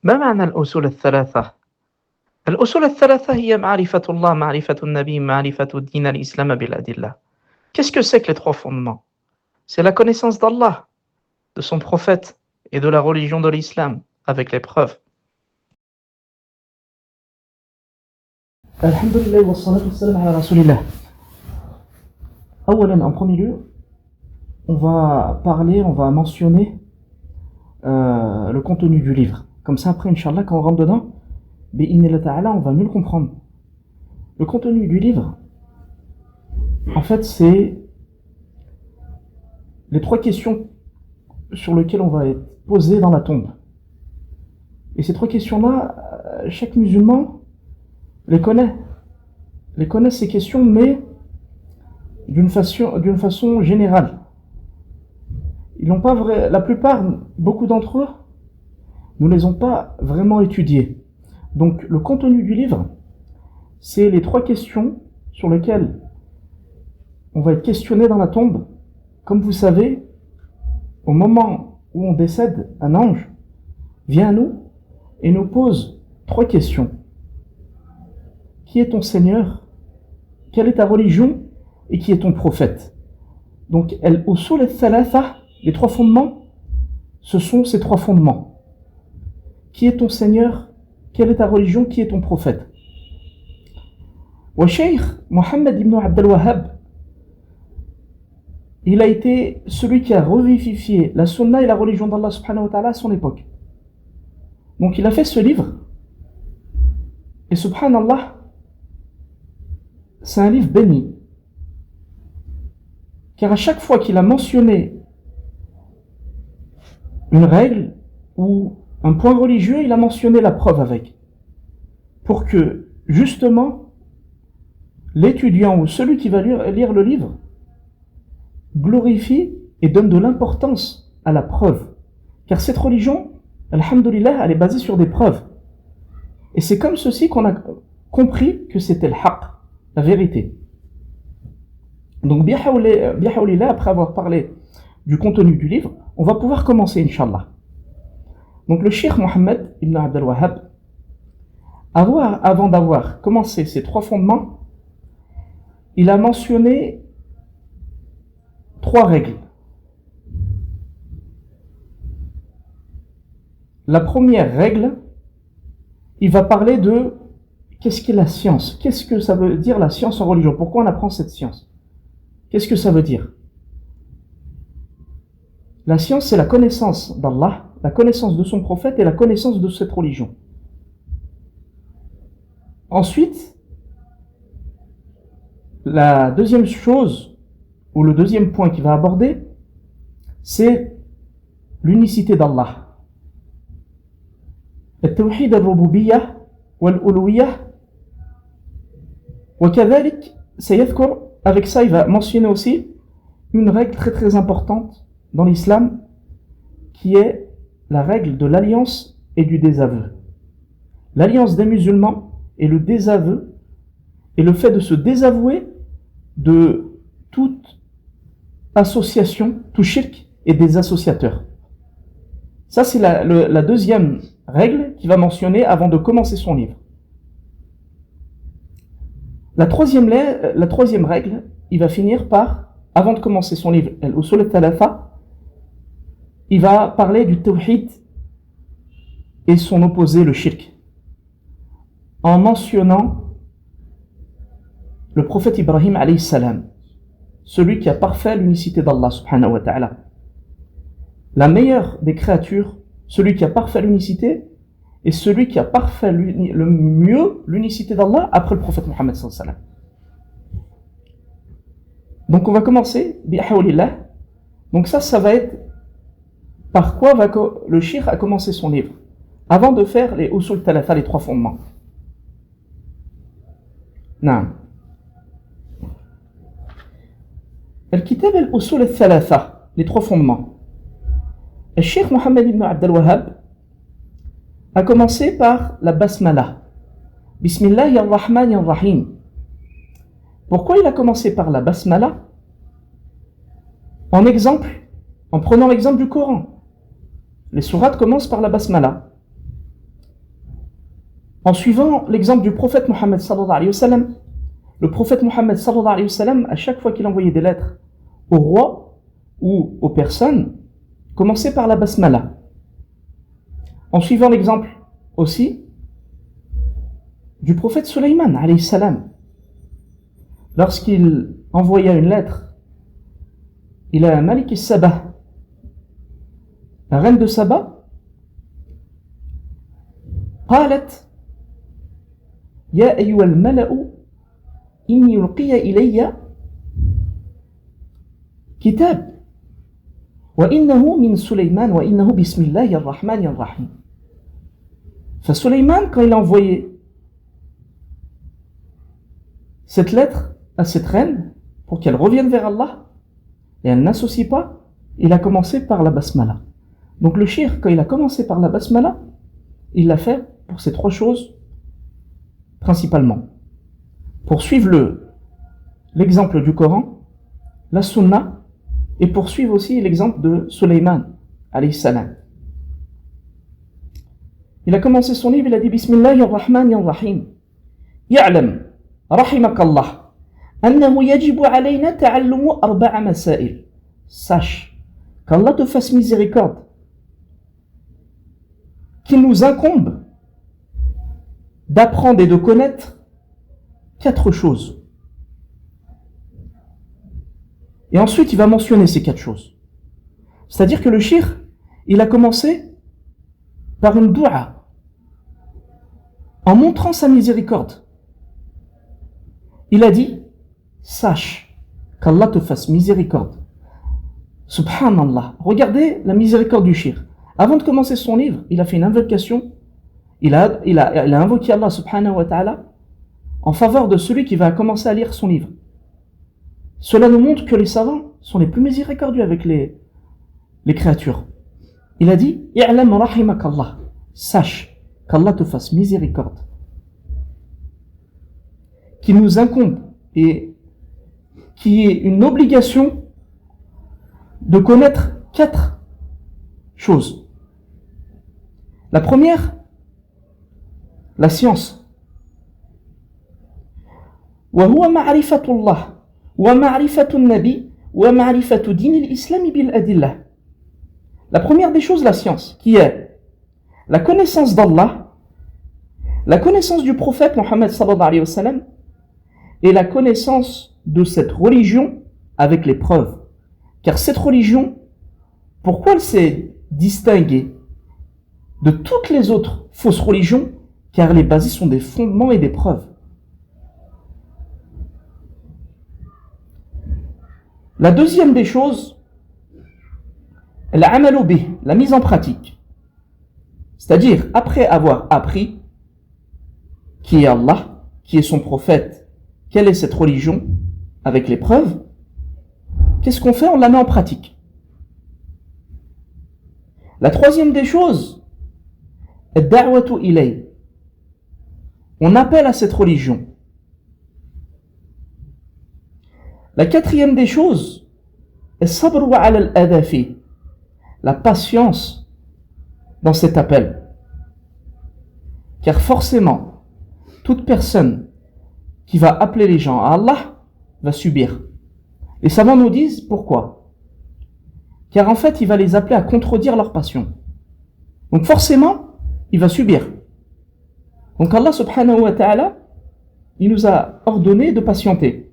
ما معنى الأصول الثلاثة؟ الأصول الثلاثة هي معرفة الله، معرفة النبي، معرفة دين الإسلام بالأدلة. Qu'est-ce que c'est que les trois fondements? C'est la connaissance d'Allah, de son prophète et de la religion de l'islam, avec les preuves. Alhamdulillah wa salatu wa salam ala rasulillah. En premier lieu, on va mentionner le contenu du livre. Comme ça, après, Inch'Allah, quand on rentre dedans, on va mieux le comprendre. Le contenu du livre, en fait, c'est les trois questions sur lesquelles on va être posé dans la tombe. Et ces trois questions-là, chaque musulman les connaît ces questions, mais d'une façon générale. Ils n'ont pas la plupart, beaucoup d'entre eux, ne les ont pas vraiment étudiés. Donc, le contenu du livre, c'est les trois questions sur lesquelles on va être questionné dans la tombe. Comme vous savez, au moment où on décède, un ange vient à nous et nous pose trois questions. Qui est ton Seigneur? Quelle est ta religion? Et qui est ton prophète? Donc, al-usul al-thalatha, les trois fondements, ce sont ces trois fondements. Qui est ton Seigneur? Quelle est ta religion? Qui est ton prophète? Wa Cheikh Mohammed ibn Abdel Wahhab, il a été celui qui a revivifié la sunna et la religion d'Allah subhanahu wa ta'ala à son époque. Donc il a fait ce livre, et subhanallah, c'est un livre béni. Car à chaque fois qu'il a mentionné une règle ou un point religieux, il a mentionné la preuve avec. Pour que, justement, l'étudiant ou celui qui va lire le livre glorifie et donne de l'importance à la preuve. Car cette religion, alhamdoulilah, elle est basée sur des preuves. Et c'est comme ceci qu'on a compris que c'était le haqq, la vérité. Donc, bihaoulillah, après avoir parlé du contenu du livre, on va pouvoir commencer, Inch'Allah. Donc, le Cheikh Mohammed ibn Abdel Wahhab, avant d'avoir commencé ces trois fondements, il a mentionné trois règles. La première règle, il va parler de qu'est-ce qu'est la science? Qu'est-ce que ça veut dire la science en religion? Pourquoi on apprend cette science? Qu'est-ce que ça veut dire? La science, c'est la connaissance d'Allah, la connaissance de son prophète et la connaissance de cette religion. Ensuite, la deuxième chose, ou le deuxième point qu'il va aborder, c'est l'unicité d'Allah. التوحيد الربوبية والألوهية وكذلك سيذكر, avec ça il va mentionner aussi une règle très très importante dans l'islam qui est la règle de l'alliance et du désaveu. L'alliance des musulmans et le désaveu et le fait de se désavouer de toute association, tout shirk et des associateurs. Ça c'est la deuxième règle qu'il va mentionner avant de commencer son livre. La troisième règle, il va finir par, avant de commencer son livre, Al-Usul al-Thalatha, il va parler du tawhid et son opposé, le shirk, en mentionnant le prophète Ibrahim alayhi salam, celui qui a parfait l'unicité d'Allah subhanahu wa ta'ala. La meilleure des créatures, celui qui a parfait l'unicité, et celui qui a parfait le mieux l'unicité d'Allah après le prophète Mohammed sallallahu alayhi wa sallam. Donc on va commencer, bi'ahawlillah. Donc ça va être par quoi le cheikh a commencé son livre, avant de faire les usul thalatha, les trois fondements. Naam. Al-kitab al-usul al-thalatha, les trois fondements. Le cheikh Mohammed ibn Abdel Wahhab a commencé par la basmala. Bismillahirrahmanirrahim. Pourquoi il a commencé par la basmala? En prenant l'exemple du Coran. Les sourates commencent par la basmala. En suivant l'exemple du prophète Mohammed sallallahu alayhi wa sallam, le prophète Mohammed sallallahu alayhi wa sallam, à chaque fois qu'il envoyait des lettres au roi ou aux personnes, commençait par la basmala. En suivant l'exemple aussi du prophète Sulayman alayhi salam, lorsqu'il envoya une lettre, il a Malik Saba, la reine de Saba, قالت يا أيها الملأ إني ألقي إلي كتاب وإنه من سليمان وإنه بسم الله الرحمن الرحيم. فسليمان, quand il a envoyé cette lettre à cette reine pour qu'elle revienne vers Allah et elle n'associe pas, il a commencé par la basmala. Donc le shir, quand il a commencé par la basmala, il l'a fait pour ces trois choses principalement. Pour suivre l'exemple du Coran, la sunna, et pour suivre aussi l'exemple de Sulayman alayhi salam. Il a commencé son livre, il a dit Bismillahir Rahmanir Rahim. Ya'lam rahimakallah annahu yajibu alayna ta'allumu arba'a masail. Sache qu'Allah te fasse miséricorde, qu'il nous incombe d'apprendre et de connaître 4 choses. Et ensuite, il va mentionner ces 4 choses. C'est-à-dire que le shir, il a commencé par une dua, en montrant sa miséricorde. Il a dit, sache qu'Allah te fasse miséricorde. Subhanallah. Regardez la miséricorde du shir. Avant de commencer son livre, il a fait une invocation. Il a invoqué Allah subhanahu wa ta'ala en faveur de celui qui va commencer à lire son livre. Cela nous montre que les savants sont les plus miséricordieux avec les créatures. Il a dit « I'lam rahimakallah » sache qu'Allah te fasse miséricorde. Qui nous incombe et qui est une obligation de connaître 4 choses. La première, la science. وهو معرفة الله ومعرفة النبي ومعرفة دين الإسلام بالأدلة. La première des choses, la science, qui est la connaissance d'Allah, la connaissance du prophète Mohammed sallallahu alayhi wa sallam, et la connaissance de cette religion avec les preuves. Car cette religion, pourquoi elle s'est distinguée de toutes les autres fausses religions? Car les basées sont des fondements et des preuves. La deuxième des choses, l'amalu bih, la mise en pratique. C'est-à-dire, après avoir appris qui est Allah, qui est son prophète, quelle est cette religion, avec les preuves, qu'est-ce qu'on fait? On la met en pratique. La troisième des choses, ad-da'watu ilay. On appelle à cette religion. La quatrième des choses, as-sabru 'ala al-adha fi, la patience dans cet appel. Car forcément, toute personne qui va appeler les gens à Allah va subir. Les savants nous disent pourquoi. Car en fait, il va les appeler à contredire leur passion. Donc forcément, il va subir. Donc Allah subhanahu wa ta'ala, il nous a ordonné de patienter.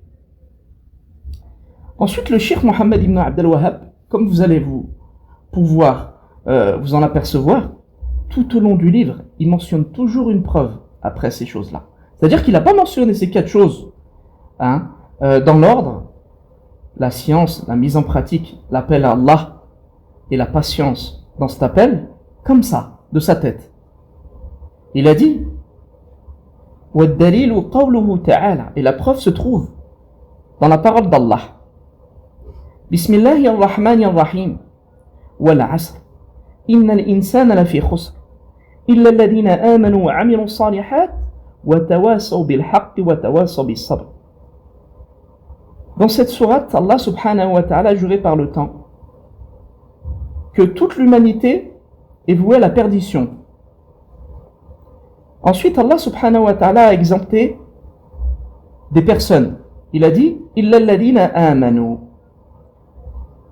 Ensuite, le cheikh Mohammed ibn Abd al-Wahhab, comme vous allez pouvoir vous en apercevoir, tout au long du livre, il mentionne toujours une preuve après ces choses-là. C'est-à-dire qu'il n'a pas mentionné ces 4 choses dans l'ordre, la science, la mise en pratique, l'appel à Allah et la patience dans cet appel, comme ça, de sa tête. Il a dit وَالدَّلِيلُ قَوْلُهُ تَعَالَى, et la preuve se trouve dans la parole d'Allah. بسم الله الرحمن الرحيم والعصر إن الإنسان لفي خسر إلا الذين آمنوا وعملوا الصالحات وتواصوا بالحق وتواصوا بالصبر. Dans cette sourate, Allah subhanahu wa ta'ala a juré par le temps que toute l'humanité est vouée à la perdition, Ensuite, Allah subhanahu wa ta'ala a exempté des personnes. Il a dit « Illa alladhina amanu »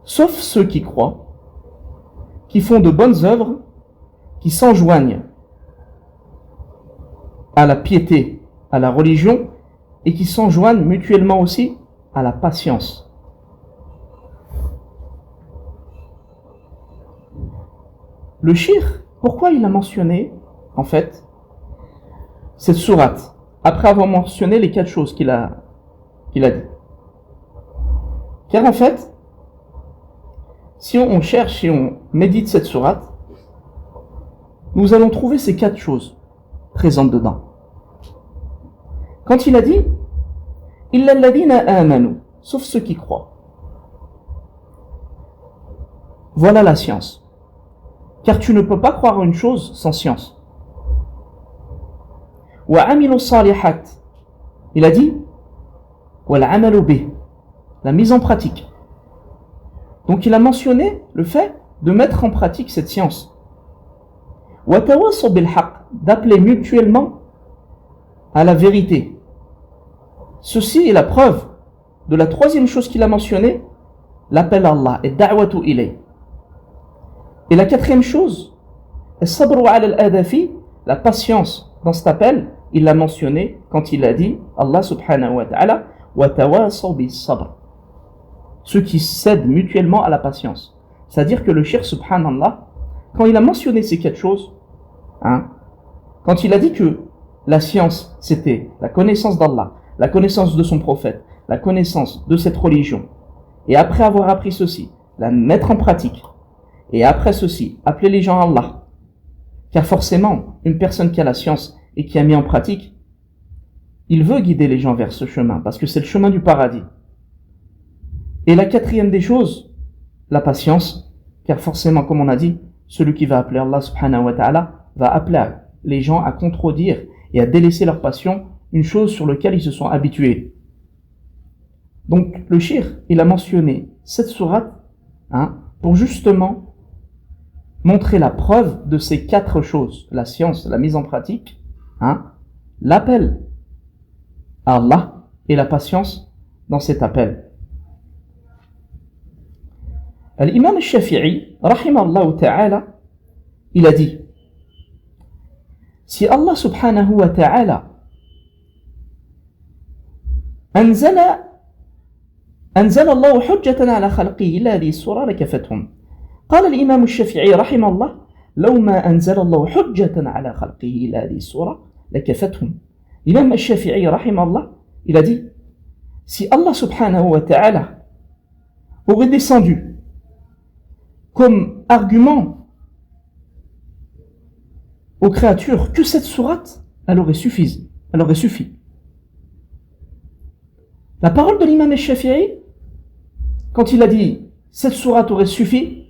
sauf ceux qui croient, qui font de bonnes œuvres, qui s'enjoignent à la piété, à la religion, et qui s'enjoignent mutuellement aussi à la patience. Le shirk, pourquoi il a mentionné, en fait, cette sourate, après avoir mentionné les 4 choses qu'il a dit? Car en fait, si on cherche et on médite cette sourate, nous allons trouver ces 4 choses présentes dedans. Quand il a dit « Illa alladhina amanu » sauf ceux qui croient. Voilà la science. Car tu ne peux pas croire une chose sans science. « Wa amilu salihat » il a dit « Wal amalu bih » la mise en pratique. Donc il a mentionné le fait de mettre en pratique cette science. Wa tawassaw bil haqq, d'appeler mutuellement à la vérité. Ceci est la preuve de la 3e chose qu'il a mentionnée, l'appel à Allah, et da'watu ilay. Et la 4e chose, as-sabru ala al-adafi, la patience dans cet appel, il l'a mentionné quand il a dit, Allah subhanahu wa ta'ala, wa tawassaw bis sabr. Ceux qui cèdent mutuellement à la patience. C'est-à-dire que le shirk, subhanallah, quand il a mentionné ces 4 choses, quand il a dit que la science, c'était la connaissance d'Allah, la connaissance de son prophète, la connaissance de cette religion, et après avoir appris ceci, la mettre en pratique, et après ceci, appeler les gens à Allah. Car forcément, une personne qui a la science et qui a mis en pratique, il veut guider les gens vers ce chemin, parce que c'est le chemin du paradis. Et la 4e des choses, la patience, car forcément, comme on a dit, celui qui va appeler Allah subhanahu wa ta'ala va appeler les gens à contredire et à délaisser leur passion, une chose sur laquelle ils se sont habitués. Donc le shirk, il a mentionné cette sourate pour justement montrer la preuve de ces 4 choses, la science, la mise en pratique, l'appel à Allah et la patience dans cet appel. L'imam al-Shafi'i, rahimahullah ta'ala, il a dit, si Allah subhanahu wa ta'ala أنزل الله حجة على خلقه إلا هذه السورة لكفتهم. قال الإمام الشافعي رحمه الله لو ما أنزل الله حجة على خلقه إلا هذه السورة لكفتهم. الإمام الشافعي رحمه الله il a dit si Allah subhanahu wa ta'ala aurait descendu comme argument aux créatures que cette sourate, elle aurait suffi. La parole de l'imam al-Shafi'i, quand il a dit cette sourate aurait suffi,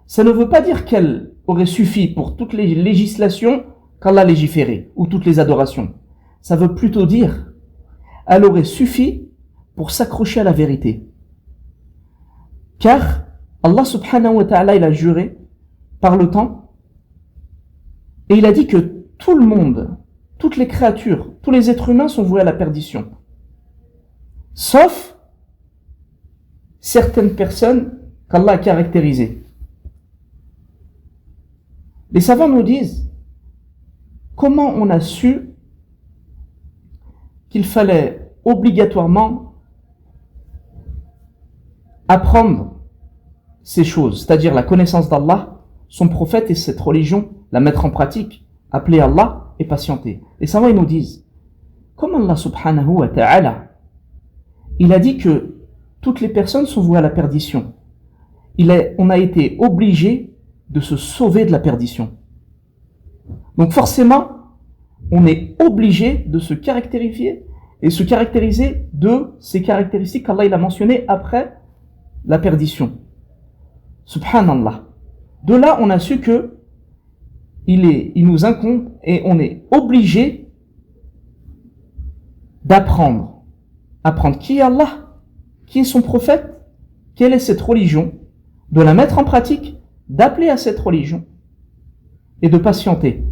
ça ne veut pas dire qu'elle aurait suffi pour toutes les législations qu'Allah a légiférées, ou toutes les adorations. Ça veut plutôt dire elle aurait suffi pour s'accrocher à la vérité. Car Allah subhanahu wa ta'ala, il a juré par le temps, et il a dit que tout le monde, toutes les créatures, tous les êtres humains sont voués à la perdition. Sauf certaines personnes qu'Allah a caractérisées. Les savants nous disent comment on a su qu'il fallait obligatoirement apprendre ces choses, c'est-à-dire la connaissance d'Allah, son prophète et cette religion, la mettre en pratique, appeler Allah et patienter. Les savants ils nous disent, comme Allah subhanahu wa ta'ala, il a dit que toutes les personnes sont vouées à la perdition. On a été obligé de se sauver de la perdition. Donc forcément, on est obligé de se caractériser et se caractériser de ces caractéristiques qu'Allah il a mentionnées après la perdition. Subhanallah. De là, on a su que il nous incombe et on est obligé d'apprendre. Apprendre qui est Allah, qui est son prophète, quelle est cette religion, de la mettre en pratique, d'appeler à cette religion et de patienter.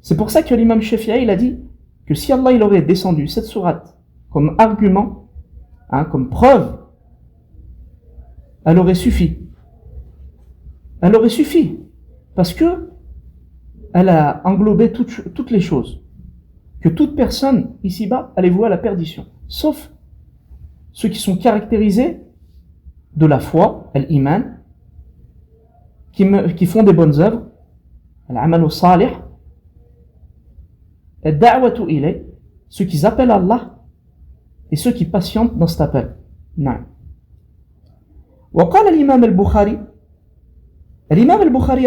C'est pour ça que l'imam Shafi'i il a dit que si Allah il aurait descendu cette sourate comme argument, comme preuve, elle aurait suffi. Elle aurait suffi. Parce que elle a englobé toutes les choses. Que toute personne ici-bas allait vouer à la perdition. Sauf ceux qui sont caractérisés de la foi, l'iman, qui font des bonnes œuvres, l'amal salih, ad-da'watu ilay, ceux qui appellent Allah et ceux qui patientent dans cet appel. Non. وقال الإمام البخاري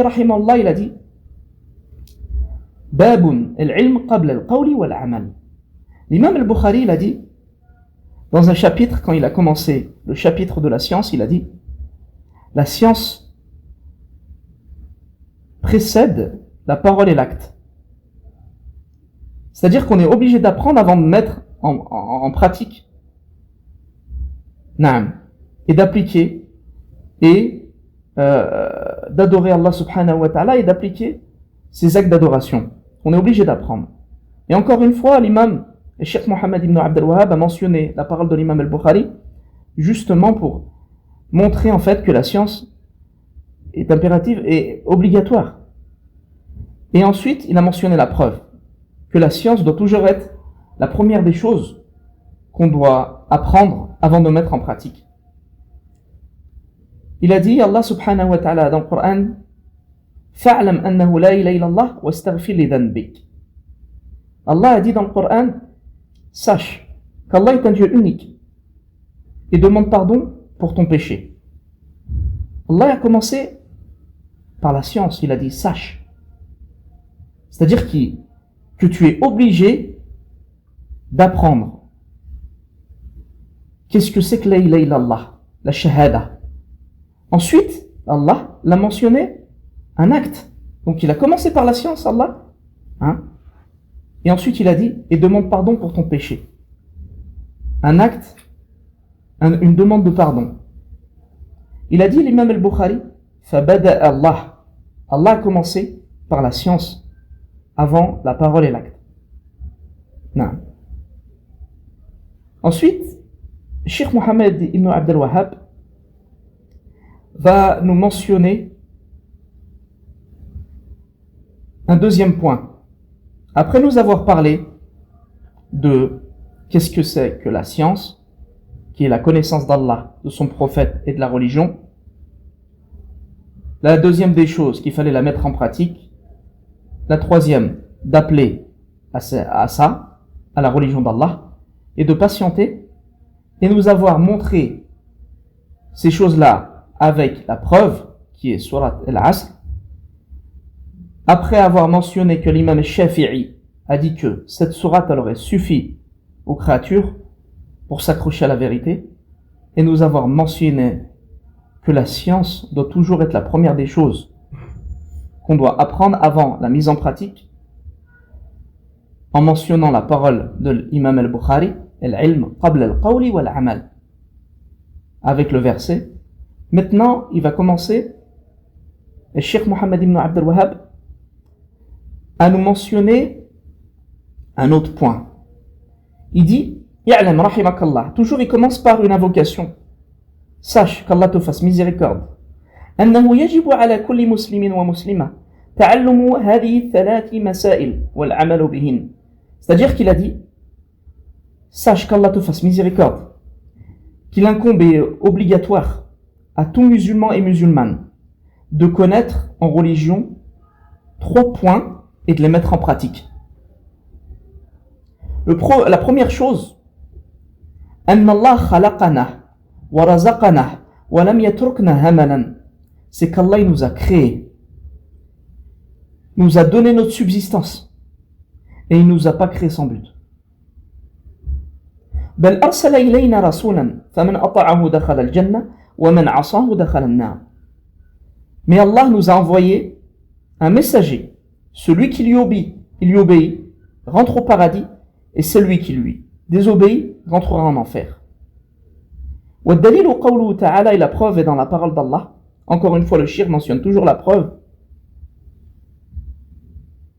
رحمه الله il a dit باب العلم قبل القول والعمل. L'imam al-Bukhari il a dit dans un chapitre, quand il a commencé le chapitre de la science, il a dit la science précède la parole et l'acte. C'est-à-dire qu'on est obligé d'apprendre avant de mettre en pratique. Naam. Et d'appliquer et d'adorer Allah subhanahu wa ta'ala et d'appliquer ces actes d'adoration. On est obligé d'apprendre. Et encore une fois, l'imam Cheikh Mohammed ibn Abd al-Wahhab a mentionné la parole de l'imam al-Bukhari justement pour montrer en fait que la science est impérative et obligatoire. Et ensuite, il a mentionné la preuve que la science doit toujours être la première des choses qu'on doit apprendre avant de mettre en pratique. Il a dit, Allah subhanahu wa ta'ala dans le Coran, فَاعْلَمْ أَنَّهُ لَا إِلَهَ إِلَّا اللَّهُ وَاسْتَغْفِرْ لِذَنْبِكَ. Allah a dit dans le Coran, sache qu'Allah est un Dieu unique et demande pardon pour ton péché. Allah a commencé par la science, il a dit sache. C'est-à-dire que tu es obligé d'apprendre. Qu'est-ce que c'est que la ilaha illallah, la shahada. Ensuite, Allah l'a mentionné un acte. Donc il a commencé par la science, Allah. Et ensuite il a dit, et demande pardon pour ton péché. Un acte, une demande de pardon. Il a dit, l'imam al-Bukhari, فَبَدَأَ Allah. Allah a commencé par la science avant la parole et l'acte. Non. Ensuite, Cheikh Mohammed ibn Abd al-Wahhab va nous mentionner un deuxième point. Après nous avoir parlé de qu'est-ce que c'est que la science, qui est la connaissance d'Allah, de son prophète et de la religion, la deuxième des choses qu'il fallait la mettre en pratique, la troisième d'appeler à ça, à la religion d'Allah, et de patienter, et nous avoir montré ces choses-là avec la preuve, qui est Surat al-Asr, après avoir mentionné que l'imam Shafi'i a dit que cette sourate elle aurait suffi aux créatures pour s'accrocher à la vérité, et nous avoir mentionné que la science doit toujours être la première des choses qu'on doit apprendre avant la mise en pratique, en mentionnant la parole de l'imam al-Bukhari, al-ilm qabla al-qawli wal-amal, avec le verset. Maintenant, il va commencer, le Cheikh Mohammed ibn Abd al-Wahhab, à nous mentionner un autre point. Il dit, Ya'lam rahimakallah, toujours il commence par une invocation. Sache qu'Allah te fasse miséricorde. أنه يجب على كل مسلم ومسلمة تعلم هذه الثلاث مسائل والعمل بهن. C'est-à-dire qu'il a dit, sache qu'Allah te fasse miséricorde, qu'il incombe et obligatoire à tout musulman et musulmane de connaître en religion 3 points et de les mettre en pratique. La première chose, أن الله خلقنا ورزقنا ولم يتركنا هملا. C'est qu'Allah il nous a créés, nous a donné notre subsistance et il nous a pas créé sans but. بل أرسل إلينا رسولا فمن أطاعه دخل الجنة ومن عصاه دخل النار. Mais Allah nous a envoyé un messager. Celui qui lui obéit, rentre au paradis, et celui qui lui désobéit rentrera en enfer. والدليل قوله تعالى, et la preuve est dans la parole d'Allah. Encore une fois, le shir mentionne toujours la preuve.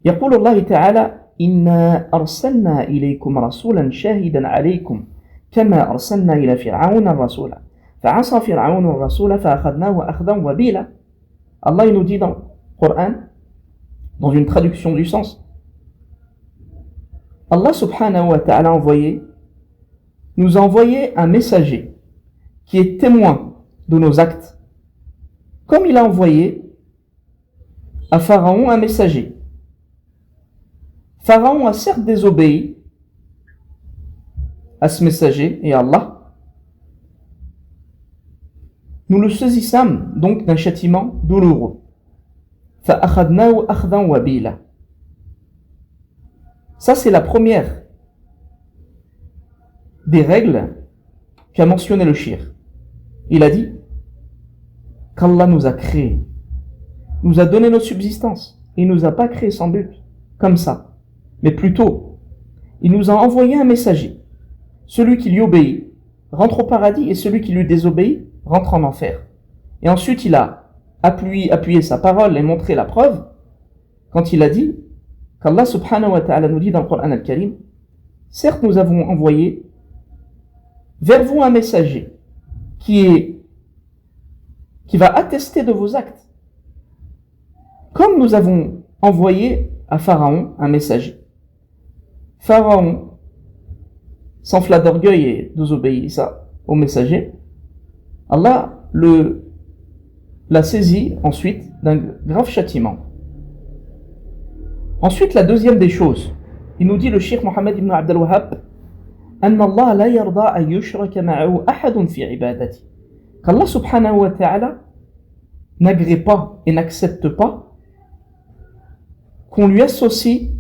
يقول الله تعالى إنا أرسلنا إليكم رسولا شاهدا عليكم كما أرسلنا إلى فرعون الرسول فعصى فرعون الرسول فأخذناه أخذا وبيلا. Allah il nous dit dans le Coran, dans une traduction du sens, Allah subhanahu wa ta'ala nous a envoyé un messager qui est témoin de nos actes, comme il a envoyé à Pharaon un messager. Pharaon a certes désobéi à ce messager et à Allah. Nous le saisissâmes donc d'un châtiment douloureux. فَأَخَذْنَاهُ أَخْذًا وَبِيلًا. Ça c'est la première des règles qu'a mentionné le shir. Il a dit qu'Allah nous a créés, nous a donné notre subsistance. Il ne nous a pas créés sans but, comme ça. Mais plutôt, il nous a envoyé un messager. Celui qui lui obéit rentre au paradis et celui qui lui désobéit rentre en enfer. Et ensuite, il a appuyé sa parole et montré la preuve quand il a dit qu'Allah subhanahu wa ta'ala nous dit dans le Coran al-Karim, certes nous avons envoyé vers vous un messager qui va attester de vos actes. Comme nous avons envoyé à Pharaon un messager. Pharaon s'enfla d'orgueil et désobéissa au messager. Allah l'a saisi ensuite d'un grave châtiment. Ensuite, la deuxième des choses, il nous dit le Cheikh Mohammed ibn Abd al-Wahhab, أن الله لا يرضى أن يشرك معه أحد في عبادته. Qu'Allah subhanahu wa ta'ala n'agrée pas et n'accepte pas qu'on lui associe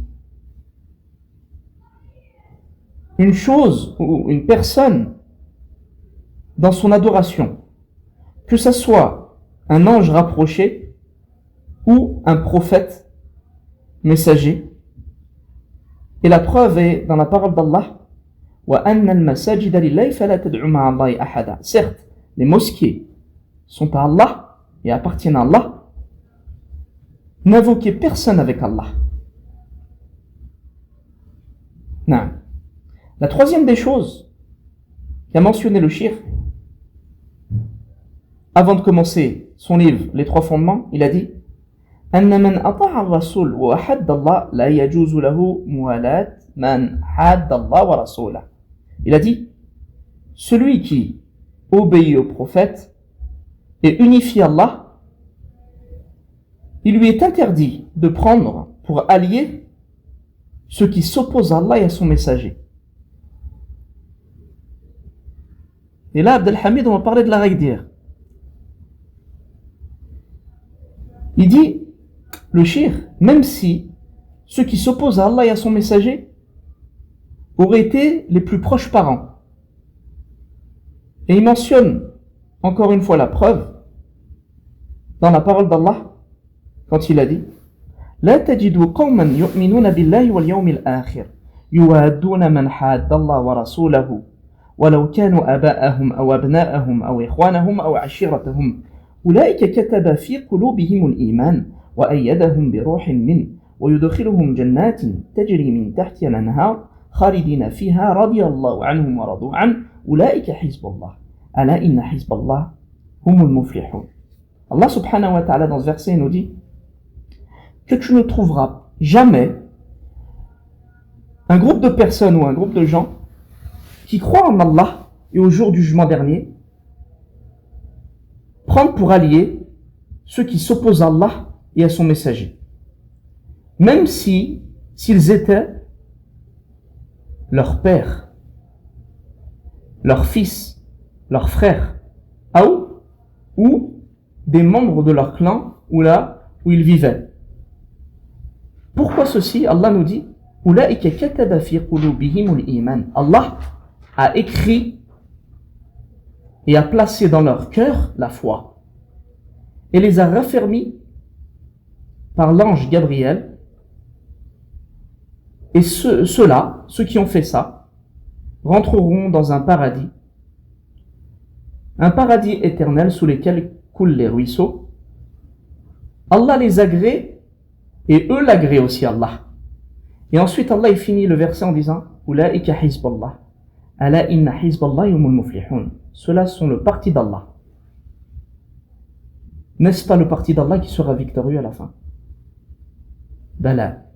une chose ou une personne dans son adoration, que ce soit un ange rapproché ou un prophète messager. Et la preuve est dans la parole d'Allah, وَأَنَّ الْمَسَاجِدَ لِلَّهِ فَلَا تَدْعُوا مَعَ اللَّهِ أَحَدًا. Certes, les mosquées sont à Allah et appartiennent à Allah. N'invoquez personne avec Allah. Non. La troisième des choses qu'a mentionné le shir, avant de commencer son livre Les Trois Fondements, il a dit أن من أطاع الرسول وحد الله لا يجوز له موالاة من حاد الله ورسوله. Il a dit celui qui obéit au prophète et unifie Allah, il lui est interdit de prendre pour alliés ceux qui s'opposent à Allah et à son messager. Et là, Abdelhamid, on va parler de la règle d'hier. Il dit, le shir, même si ceux qui s'opposent à Allah et à son messager auraient été les plus proches parents. Et il mentionne encore une fois la preuve dans la parole d'Allah quand il a dit لا تجدوا قوما يؤمنون بالله واليوم الآخر يوادون من حاد الله ورسوله ولو كانوا آباءهم أو أبناءهم أو إخوانهم أو عشيرتهم أولئك كتب في قلوبهم الإيمان وأيدهم بروح منه ويدخلهم جنات تجري من تحتها الأنهار خالدين فيها رضي الله عنهم ورضوا عنه أولئك حزب الله ألا إن حزب الله هم المفلحون. Allah subhanahu wa ta'ala dans ce verset nous dit que tu ne trouveras jamais un groupe de personnes ou un groupe de gens qui croient en Allah et au jour du jugement dernier prendre pour alliés ceux qui s'opposent à Allah et à son messager, même s'ils étaient leur père, leur fils, leur frère, ou des membres de leur clan ou là où ils vivaient. Pourquoi ceci? Allah nous dit Allah a écrit et a placé dans leur cœur la foi et les a raffermis par l'ange Gabriel. Et ceux qui ont fait ça, rentreront dans un paradis éternel sous lequel coulent les ruisseaux. Allah les agrée Et eux l'agréent aussi, Allah. Et ensuite, Allah il finit le verset en disant Ulaika hizballah. Ala inna hizballahi humul muflihun. Ceux-là sont le parti d'Allah. N'est-ce pas le parti d'Allah qui sera victorieux à la fin? Bala.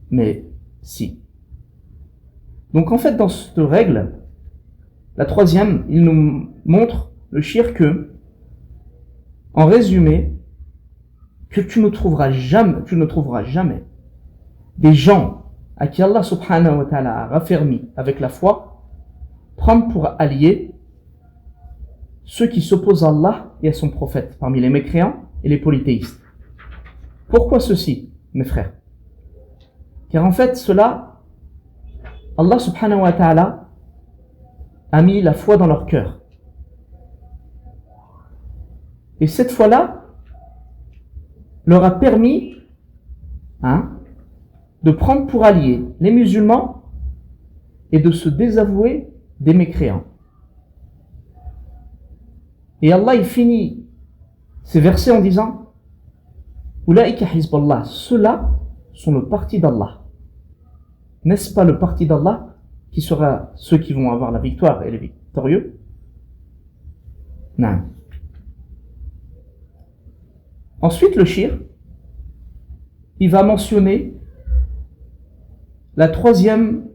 Mais si. Donc en fait, dans cette règle, la troisième, il nous montre le shirk que, en résumé, que tu ne trouveras jamais des gens à qui Allah subhanahu wa ta'ala a raffermi avec la foi, prendre pour alliés ceux qui s'opposent à Allah et à son prophète, parmi les mécréants et les polythéistes. Pourquoi ceci, mes frères? Car en fait, cela, Allah subhanahu wa ta'ala a mis la foi dans leur cœur. Et cette foi-là leur a permis de prendre pour alliés les musulmans et de se désavouer des mécréants. Et Allah il finit ces versets en disant Ulaika hizballah, ceux-là sont le parti d'Allah. N'est-ce pas le parti d'Allah qui sera ceux qui vont avoir la victoire et les victorieux? Non. Ensuite, le shir, il va mentionner la troisième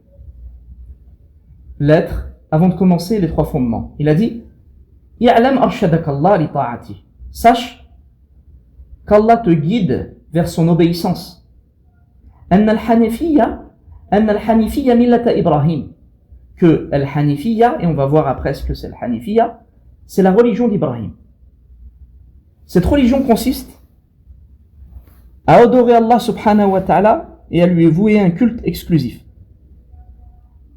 lettre avant de commencer les trois fondements. Il a dit Ya'lam arshadak Allah li ta'ati. Sache qu'Allah te guide vers son obéissance. Anna al-hanifiyya millata Ibrahim. Que al-hanifiyya, et on va voir après ce que c'est al-hanifiyya, c'est la religion d'Ibrahim. Cette religion consiste à adorer Allah subhanahu wa ta'ala et à lui vouer un culte exclusif,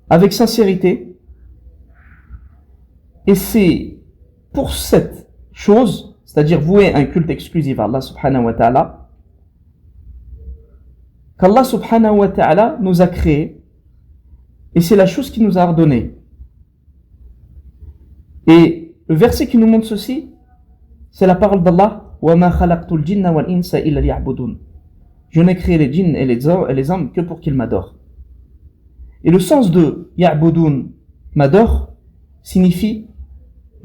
avec sincérité. Et c'est pour cette chose, c'est-à-dire vouer un culte exclusif à Allah subhanahu wa ta'ala, qu'Allah subhanahu wa ta'ala nous a créés, et c'est la chose qu'il nous a ordonnée. Et le verset qui nous montre ceci, c'est la parole d'Allah وَمَا خَلَقْتُ الْجِنَّ وَالْإِنسَ إِلَّا لِيَعْبُدُونَ. Je n'ai créé les djinns et les hommes que pour qu'ils m'adorent. Et le sens de ya'budun, m'adore, signifie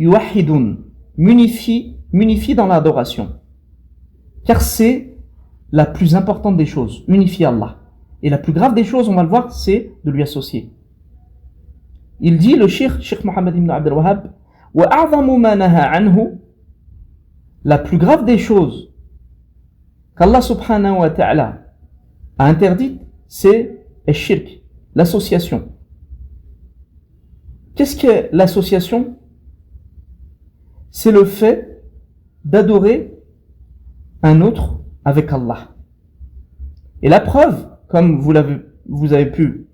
yuwahidun, m'unifie dans l'adoration. Car c'est la plus importante des choses, unifier Allah. Et la plus grave des choses, on va le voir, c'est de lui associer. Il dit, le Cheikh Mohammed ibn Abdel Wahhab, وَأَعْظَمُ مَا نَهَا عَنْهُ. La plus grave des choses qu'Allah subhanahu wa ta'ala a interdite, c'est le shirk, l'association. Qu'est-ce que l'association? C'est le fait d'adorer un autre avec Allah. Et la preuve, comme vous avez pu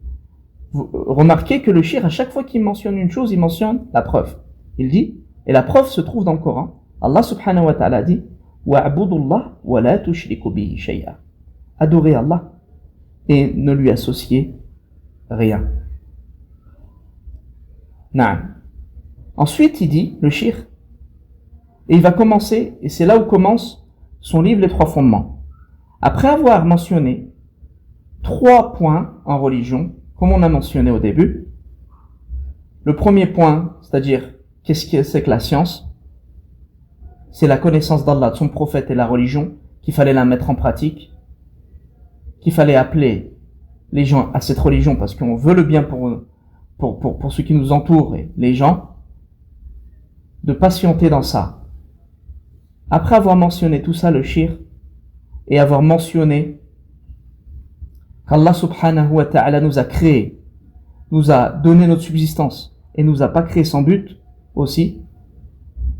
remarquer que le shirk, à chaque fois qu'il mentionne une chose, il mentionne la preuve. Il dit, et la preuve se trouve dans le Coran. Allah subhanahu wa ta'ala dit wa'budullah wa la tushriku bihi shay'a. Adorez Allah et ne lui associez rien. Na'am. Ensuite, il dit, le shir, et il va commencer, et c'est là où commence son livre Les Trois Fondements. Après avoir mentionné 3 points en religion, comme on a mentionné au début, le premier point, c'est-à-dire qu'est-ce que c'est que la science? C'est la connaissance d'Allah, de son prophète et la religion, qu'il fallait la mettre en pratique, qu'il fallait appeler les gens à cette religion parce qu'on veut le bien pour ceux qui nous entourent et les gens, de patienter dans ça. Après avoir mentionné tout ça, le shirk, et avoir mentionné qu'Allah subhanahu wa ta'ala nous a créés, nous a donné notre subsistance et nous a pas créé sans but aussi,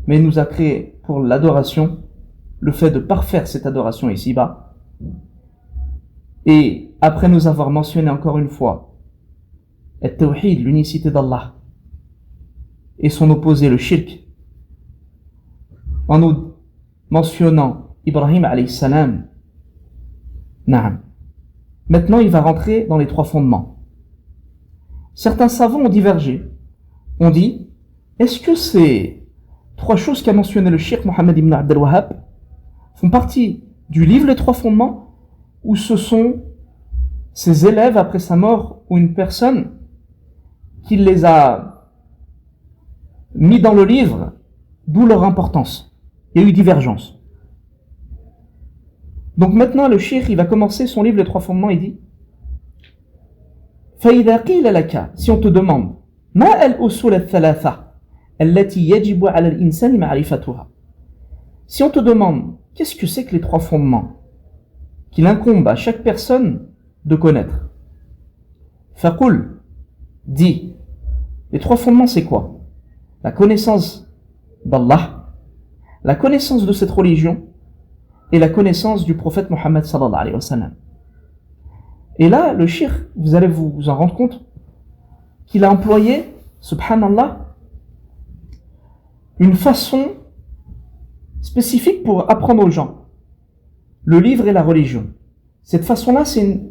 mais nous a créé pour l'adoration, le fait de parfaire cette adoration ici-bas. Et après nous avoir mentionné encore une fois at-tawhid, l'unicité d'Allah, et son opposé, le shirk, en nous mentionnant Ibrahim alayhi salam. Naam. Maintenant, il va rentrer dans les 3 fondements. Certains savants ont divergé. On dit, est-ce que ces 3 choses qu'a mentionné le Cheikh Mohammed ibn Abdel Wahhab font partie du livre Les 3 fondements, ou ce sont ses élèves après sa mort, ou une personne qui les a mis dans le livre, d'où leur importance. Il y a eu divergence. Donc maintenant, le cheikh, il va commencer son livre Les Trois Fondements, il dit فإذا قيل لك, si on te demande ما الأصول الثلاثة التي يجب على الإنسان معرفتها, si on te demande qu'est-ce que c'est que les trois fondements qu'il incombe à chaque personne de connaître, فقل, dis, les trois fondements c'est quoi? La connaissance d'Allah, la connaissance de cette religion et la connaissance du prophète Mohammed sallallahu alayhi wa sallam. Et là, le cheikh, vous allez vous en rendre compte qu'il a employé, subhanallah, une façon spécifique pour apprendre aux gens le livre et la religion. Cette façon-là, c'est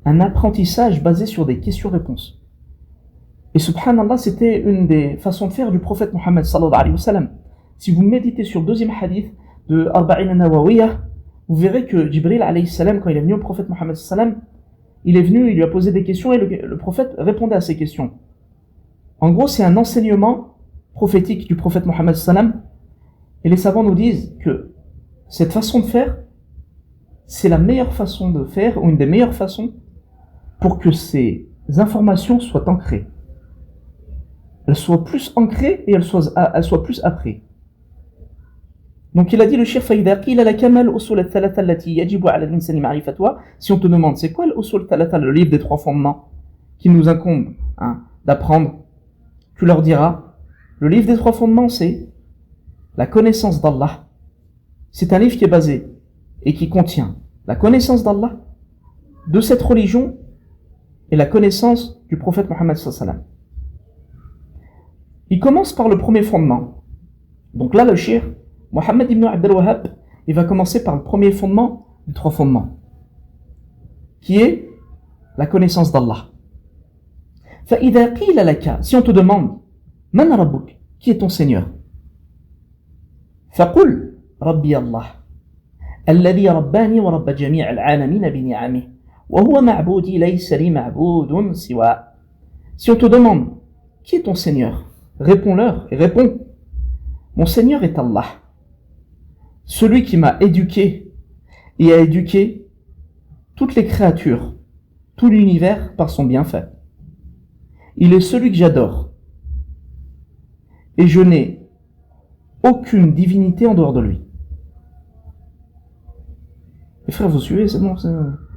un apprentissage basé sur des questions-réponses. Et subhanallah, c'était une des façons de faire du prophète Mohammed sallallahu alayhi wa sallam. Si vous méditez sur le deuxième hadith de Arba'in an-Nawawiyah, vous verrez que Jibril alayhi salam, quand il est venu au prophète Mohammed sallam, il est venu, il lui a posé des questions et le prophète répondait à ces questions. En gros, c'est un enseignement prophétique du prophète Mohammed sallam, et les savants nous disent que cette façon de faire, c'est la meilleure façon de faire, ou une des meilleures façons, pour que ces informations soient ancrées. Elles soient plus ancrées et elles soient plus apprises. Donc il a dit le cheikh فإذا قيل لك ما الأصول الثلاثة التي يجب على الإنسان معرفتها, si on te demande c'est quoi l'usul thalatha, le livre des trois fondements qui nous incombe d'apprendre, tu leur diras le livre des trois fondements c'est la connaissance d'Allah. C'est un livre qui est basé et qui contient la connaissance d'Allah, de cette religion et la connaissance du prophète Mohammed sallallahu alayhi wa sallam. Il commence par le premier fondement. Donc là le cheikh Mohammed ibn Abdel Wahhab, il va commencer par le premier fondement des trois fondements, qui est la connaissance d'Allah. فإذا قيل لك, si on te demande من ربك, qui est ton Seigneur, فقل ربي الله الذي رباني ورب جميع العالمين بنعمه وهو معبودي ليس لي معبود سواه. Si on te demande qui est ton Seigneur, réponds-leur et réponds mon Seigneur est Allah, celui qui m'a éduqué et a éduqué toutes les créatures, tout l'univers par son bienfait. Il est celui que j'adore et je n'ai aucune divinité en dehors de lui. Les frères, vous suivez, c'est bon, c'est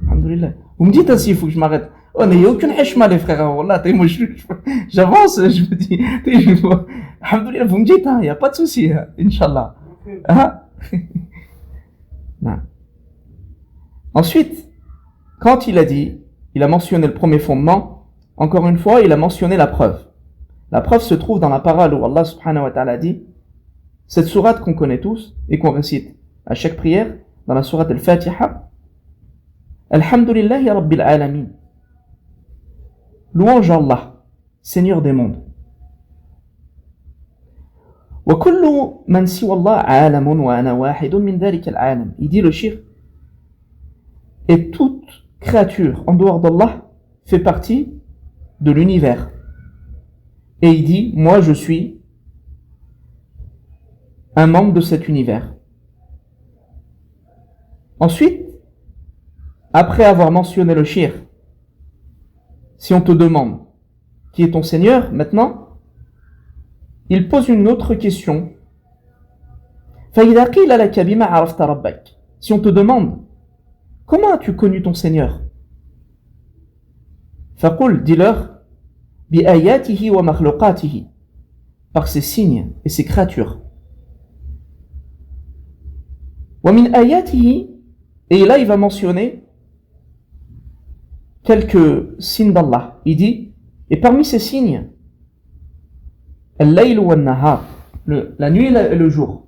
alhamdoulilah. Vous me dites ainsi, il faut que je m'arrête. Oh, il n'y a aucune hashma, les frères. Wallah, moi, j'avance, je me dis, alhamdoulilah, vous me dites, il n'y a pas de souci, Inch'Allah. Non. Ensuite, quand il a mentionné le premier fondement, encore une fois, il a mentionné la preuve. La preuve se trouve dans la parole où Allah subhanahu wa ta'ala dit, cette sourate qu'on connaît tous et qu'on récite à chaque prière, dans la sourate al-Fatiha, Alhamdulillahi Rabbil Alamin. Louange à Allah, Seigneur des mondes. وكل من سوى الله عالم وأنا واحد من ذلك العالم. Il dit le cheikh, et toute créature en dehors d'Allah fait partie de l'univers. Et il dit, moi je suis un membre de cet univers. Ensuite, après avoir mentionné le cheikh, si on te demande qui est ton Seigneur, maintenant, il pose une autre question. فإذا قيل لك بما عرفت ربك, si on te demande comment as-tu connu ton Seigneur, فقل, dis-leur, بآياته ومخلوقاته, par ses signes et ses créatures. ومن آياته, et là il va mentionner quelques signes d'Allah. Il dit, et parmi ces signes, al-layl wa al-nahar, la nuit et le jour,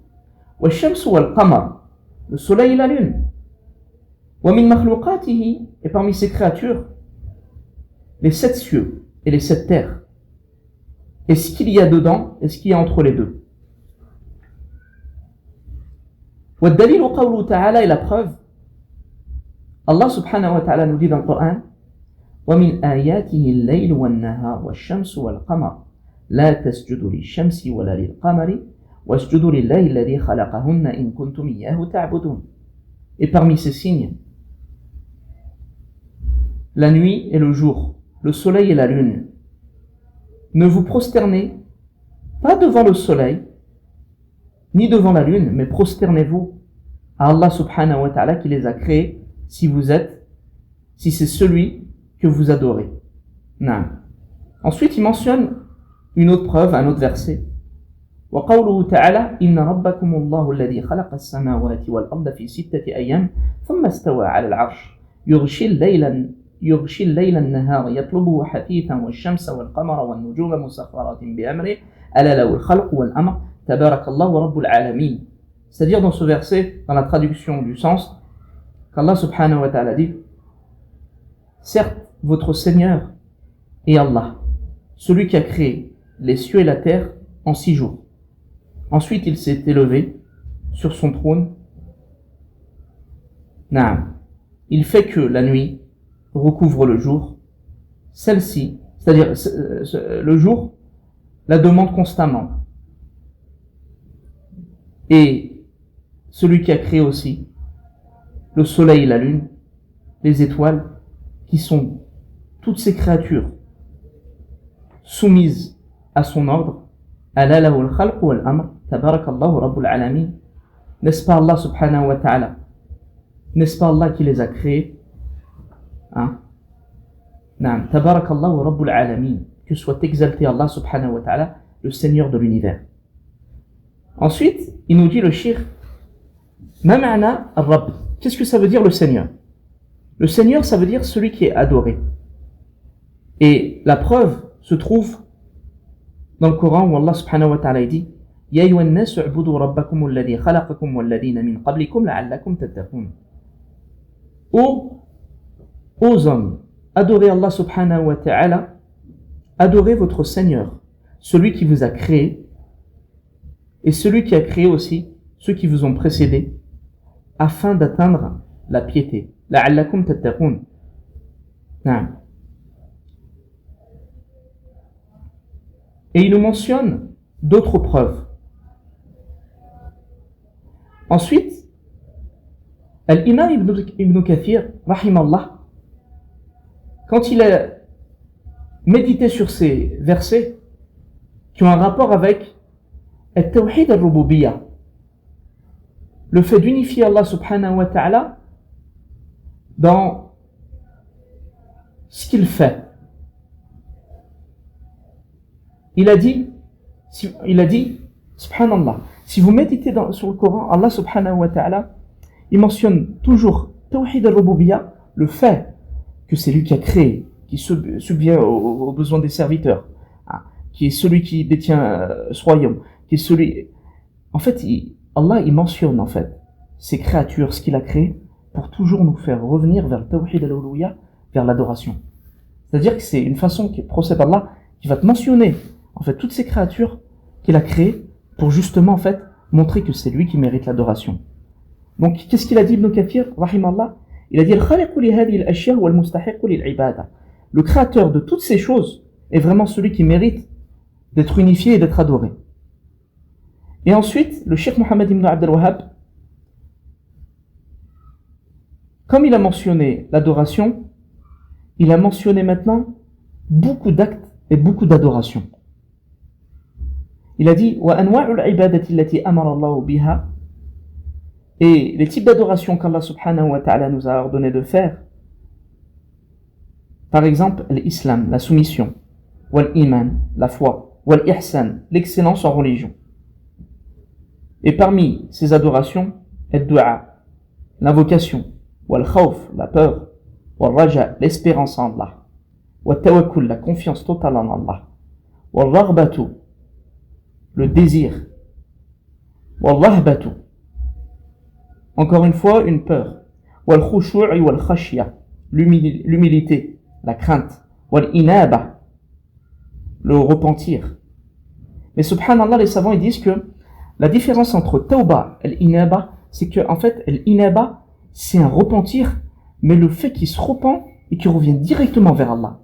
wa al-shams wa al-qamar, le soleil et la lune, wa min makhluqatihi, et parmi ces créatures, les 7 cieux et les 7 terres, et ce qu'il y a dedans et ce qu'il y a entre les deux. Wa ad-dalil qawlu ta'ala, et la preuve, Allah subhanahu wa ta'ala nous dit dans le Coran وَمِنْ آيَاتِهِ اللَّيْلُ وَالنَّهَارُ وَالشَّمْسُ وَالْقَمَرُ لَا تَسْجُدُوا لِلشَّمْسِ وَلَا لِلْقَمَرِ وَاسْجُدُوا لِلَّهِ الَّذِي خَلَقَهُنَّ إِن كُنتُمْ إِيَّاهُ تَعْبُدُونَ. Et parmi ces signes, la nuit et le jour, le soleil et la lune. Ne vous prosternez pas devant le soleil, ni devant la lune, mais prosternez-vous à Allah subhanahu wa ta'ala qui les a créés si c'est celui que vous adorez. Non. Ensuite, il mentionne une autre preuve, un autre verset. وقوله تعالى إن ربكم الله الذي خلق السماوات والأرض في 6 أيام ثم استوى على العرش يغشي الليل النهار يطلبه حثيثا والشمس والقمر والنجوم مسخرات بأمره ألا له الخلق والأمر تبارك الله رب العالمين. C'est-à-dire dans ce verset, dans la traduction du sens, qu'Allah subhanahu wa ta'ala dit certes, votre Seigneur est Allah, celui qui a créé les cieux et la terre en 6 jours. Ensuite, il s'est élevé sur son trône. Naam. Il fait que la nuit recouvre le jour. Celle-ci, c'est-à-dire le jour, la demande constamment. Et celui qui a créé aussi le soleil et la lune, les étoiles, qui sont toutes ces créatures soumises à son ordre. Ala lahu al-khalq wal-amr, tabarakallahu rabbul alamin. N'est-ce pas Allah subhanahu wa ta'ala? N'est-ce pas Allah qui les a créés? Hein? Naam, tabarakallahu rabbul alamin. Que soit exalté Allah subhanahu wa ta'ala, le Seigneur de l'univers. Ensuite, il nous dit le shir, ma ma'na ar-rabb. Qu'est-ce que ça veut dire le Seigneur? Le Seigneur, ça veut dire celui qui est adoré. Et la preuve se trouve dans le Coran où Allah subhanahu wa ta'ala dit Ya ayyuhan nas u'budu rabbakum alladhi khalaqakum walladhina min qablikum la'allakum tattaqun. Ô hommes, adorez Allah subhanahu wa ta'ala, adorez votre Seigneur, celui qui vous a créé et celui qui a créé aussi ceux qui vous ont précédés afin d'atteindre la piété. لعلكم تتقون. نعم. Et il nous mentionne d'autres preuves. Ensuite, Al-Imam Ibn Kathir, rahimallah, quand il a médité sur ces versets qui ont un rapport avec Al-Tawhid al-Rububiyyah, le fait d'unifier Allah subhanahu wa ta'ala dans ce qu'il fait. Il a dit, subhanallah, si vous méditez sur le Coran, Allah subhanahu wa ta'ala, il mentionne toujours Tawhid al-Rububiyyah, le fait que c'est lui qui a créé, qui subvient aux besoins des serviteurs, hein, qui est celui qui détient ce royaume, qui est celui... En fait, Allah, il mentionne en fait ces créatures, ce qu'il a créé, pour toujours nous faire revenir vers le Tawhid al-Uluhiyya, vers l'adoration. C'est-à-dire que c'est une façon qui procède Allah, qui va te mentionner en fait toutes ces créatures qu'il a créées pour justement en fait montrer que c'est lui qui mérite l'adoration. Donc qu'est-ce qu'il a dit Ibn Kathir rahimallah? Il a dit le créateur de toutes ces choses est vraiment celui qui mérite d'être unifié et d'être adoré. Et ensuite, le Cheikh Mohammed ibn Abd al-Wahhab, comme il a mentionné l'adoration, il a mentionné maintenant beaucoup d'actes et beaucoup d'adoration. Il a dit et les types d'adoration qu'Allah subhanahu wa ta'ala nous a ordonné de faire, par exemple l'islam, la soumission, wal-iman, la foi, wal-ihsan, l'excellence en religion. Et parmi ces adorations, ad-du'a, l'invocation, wal-khawf, la peur, wal-raja, l'espérance en Allah, wal-tawakkul, la confiance totale en Allah, wal-raghbatu, le désir, wal-rahbatu, encore une fois une peur, wal-khushu'i wal-khashya, l'humilité, la crainte, wal-inaba, le repentir. Mais subhanallah, les savants ils disent que la différence entre tawba et l'inaba, c'est que en fait l'inaba c'est un repentir, mais le fait qu'il se repent et qu'il revienne directement vers Allah.